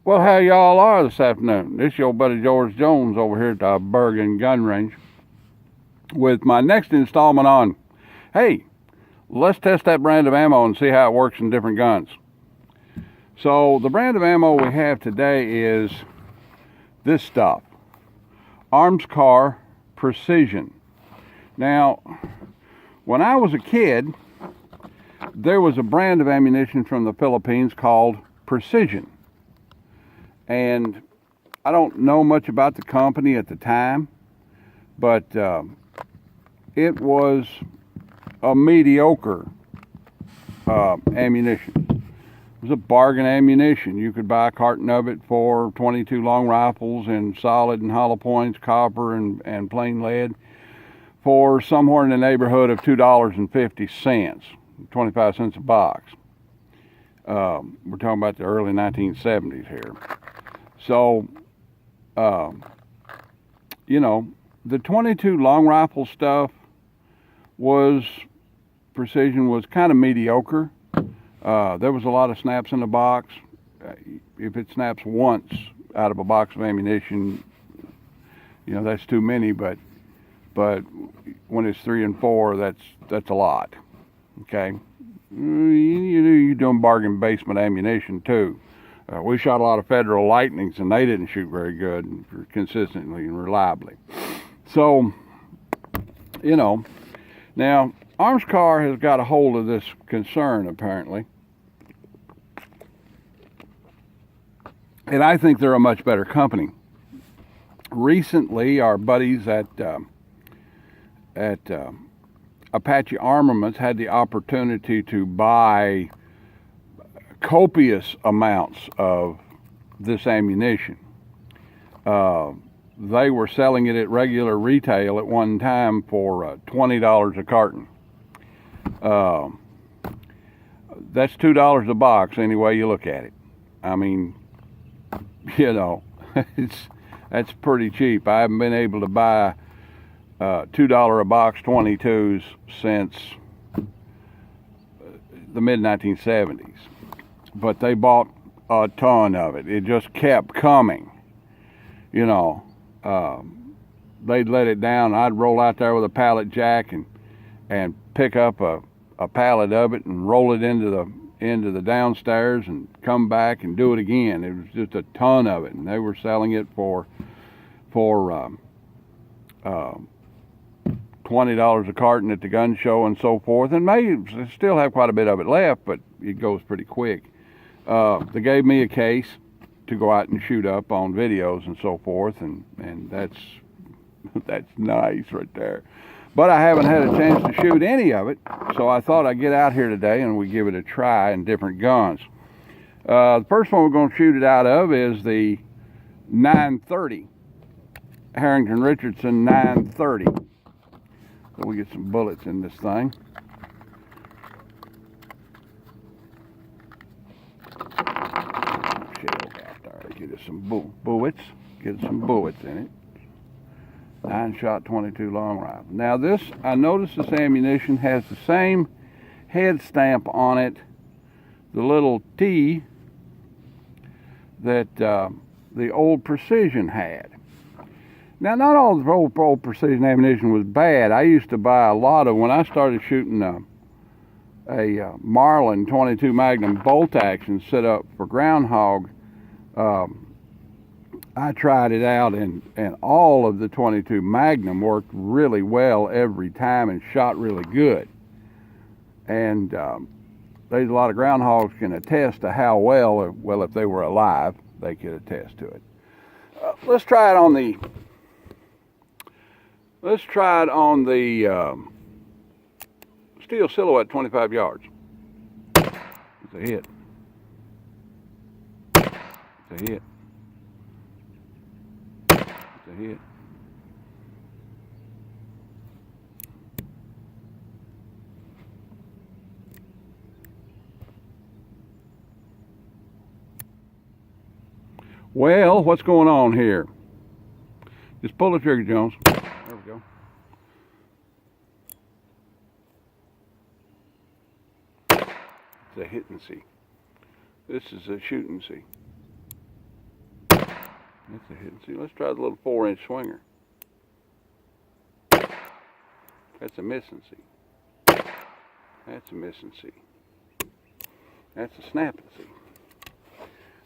Well, how y'all are this afternoon? This is your buddy George Jones over here at the Bergen Gun Range with my next installment on, hey, let's test that brand of ammo and see how it works in different guns. So the brand of ammo we have today is this stuff, Armscor Precision. Now, when I was a kid, there was a brand of ammunition from the Philippines called Precision. And I don't know much about the company at the time, but it was a mediocre ammunition. It was a bargain ammunition. You could buy a carton of it for 22 long rifles in solid and hollow points, copper and plain lead, for somewhere in the neighborhood of $2.50, 25 cents a box. We're talking about the early 1970s here. So, you know, the 22 long rifle stuff Precision was kind of mediocre. There was a lot of snaps in the box. If it snaps once out of a box of ammunition, you know, that's too many, but when it's 3 and 4, that's a lot. Okay, you're doing bargain basement ammunition too. We shot a lot of Federal Lightnings, and they didn't shoot very good, consistently and reliably. So, you know, now Armscor has got a hold of this concern apparently, and I think they're a much better company. Recently, our buddies at Apache Armaments had the opportunity to buy copious amounts of this ammunition. They were selling it at regular retail at one time for $20 a carton. That's $2 a box any way you look at it. I mean, you know, that's pretty cheap. I haven't been able to buy $2 a box 22s since the mid 1970s. But they bought a ton of it. It just kept coming. You know, they'd let it down. I'd roll out there with a pallet jack and pick up a pallet of it and roll it into the downstairs and come back and do it again. It was just a ton of it, and they were selling it for $20 a carton at the gun show and so forth, and may still have quite a bit of it left, but it goes pretty quick. They gave me a case to go out and shoot up on videos and so forth, and that's nice right there. But I haven't had a chance to shoot any of it, so I thought I'd get out here today and we give it a try in different guns. The first one we're going to shoot it out of is the 930, Harrington Richardson 930. So we get some bullets in this thing. Get us some bullets. Get some bullets in it. 9-shot 22 long rifle. Now this, I noticed this ammunition has the same head stamp on it, the little T that the old Precision had. Now, not all the old Precision ammunition was bad. I used to buy a lot of, when I started shooting a Marlin 22 Magnum bolt action set up for groundhog, I tried it out, and all of the 22 Magnum worked really well every time and shot really good. And there's a lot of groundhogs can attest to how well if they were alive, they could attest to it. Let's try it on the steel silhouette 25 yards. It's a hit. It's a hit. It's a hit. Well, what's going on here? Just pull the trigger, Jones. There we go. It's a hit and see. This is a shoot and see. That's a hit. See, let's try the little 4-inch swinger. That's a missing see. That's a missing see. That's a snapping see.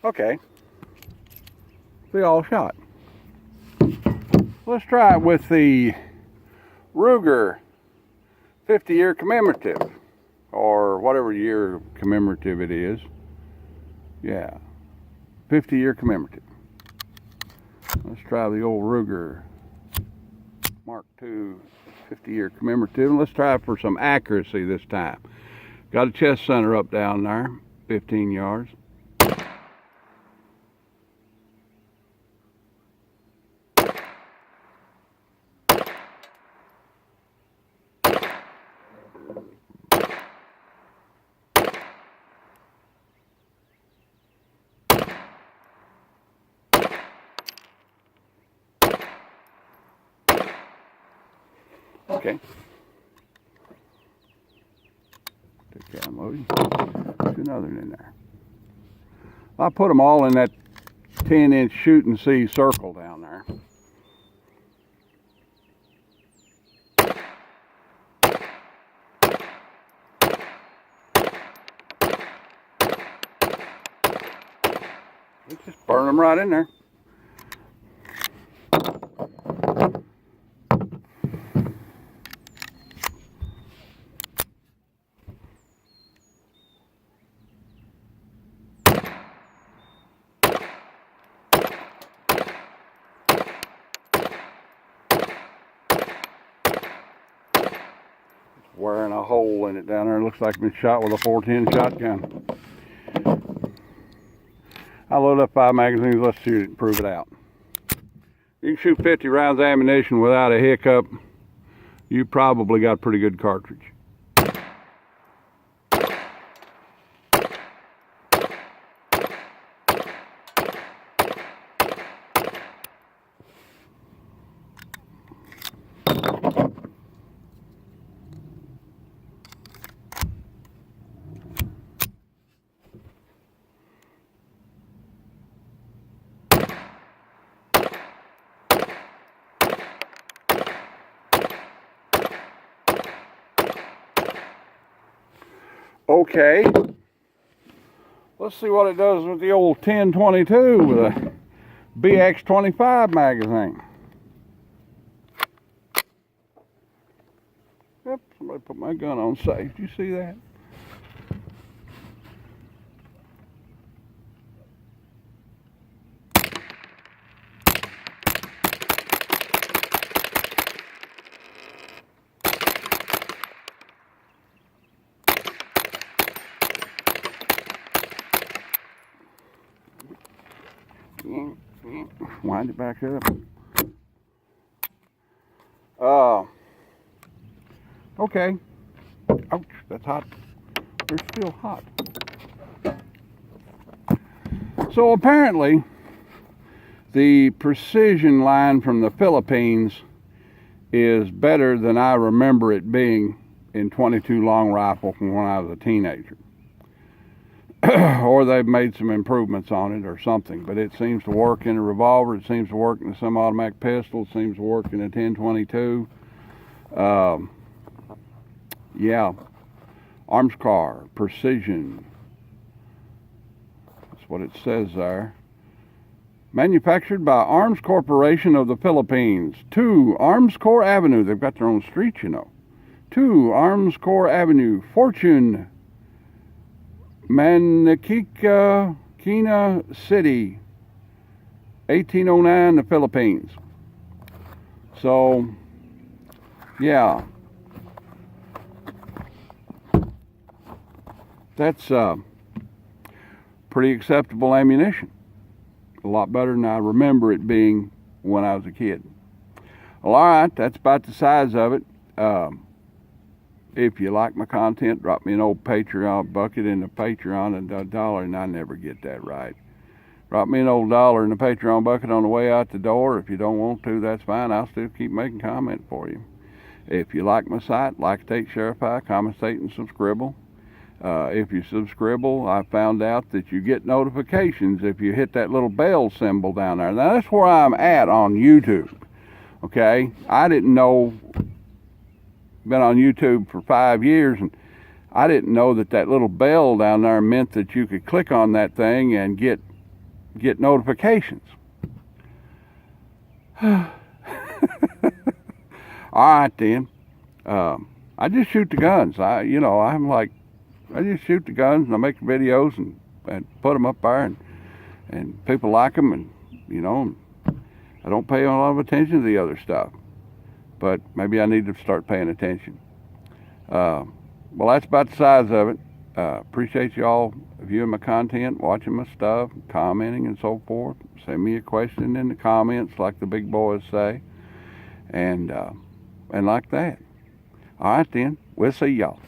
Okay. We all shot. Let's try it with the Ruger 50-year commemorative, or whatever year commemorative it is. Yeah, 50-year commemorative. Let's try the old Ruger Mark II 50-year commemorative. Let's try it for some accuracy this time. Got a chest center up down there, 15 yards. Okay. Take that loading. There's another one in there. I put them all in that 10-inch shoot and see circle down there. Just burn them right in there. Wearing a hole in it down there. It looks like it's been shot with a 410 shotgun. I load up 5 magazines. Let's shoot it and prove it out. You can shoot 50 rounds of ammunition without a hiccup. You probably got a pretty good cartridge. Okay, let's see what it does with the old 1022 with a BX25 magazine. Yep, somebody put my gun on safe. Do you see that? Wind it back up. Okay. Ouch, that's hot. They're still hot. So apparently, the precision line from the Philippines is better than I remember it being in .22 long rifle from when I was a teenager. Or they've made some improvements on it or something, but it seems to work in a revolver, it seems to work in a semi-automatic pistol, it seems to work in a 1022. Yeah, Armscor, precision, that's what it says there. Manufactured by Arms Corporation of the Philippines. 2 Armscor Avenue, they've got their own street, you know. 2 Armscor Avenue, Fortune, Manakika, City, 1809, the Philippines. So, yeah. That's pretty acceptable ammunition. A lot better than I remember it being when I was a kid. Well, all right, that's about the size of it. If you like my content, drop me an old Patreon bucket in the Patreon and $1, and I never get that right. Drop me an old $1 in the Patreon bucket on the way out the door. If you don't want to, that's fine. I'll still keep making comment for you. If you like my site, like, take, share, commentate, and some scribble. If you subscribe, I found out that you get notifications if you hit that little bell symbol down there. Now that's where I'm at on YouTube. Okay, I didn't know. Been on YouTube for 5 years, and I didn't know that that little bell down there meant that you could click on that thing and get notifications. All right then. I just shoot the guns. I just shoot the guns and I make videos and put them up there, and people like them, and I don't pay a lot of attention to the other stuff, but maybe I need to start paying attention. Well, that's about the size of it. Appreciate you all viewing my content, watching my stuff, commenting and so forth. Send me a question in the comments like the big boys say, and like that. All right then, we'll see y'all.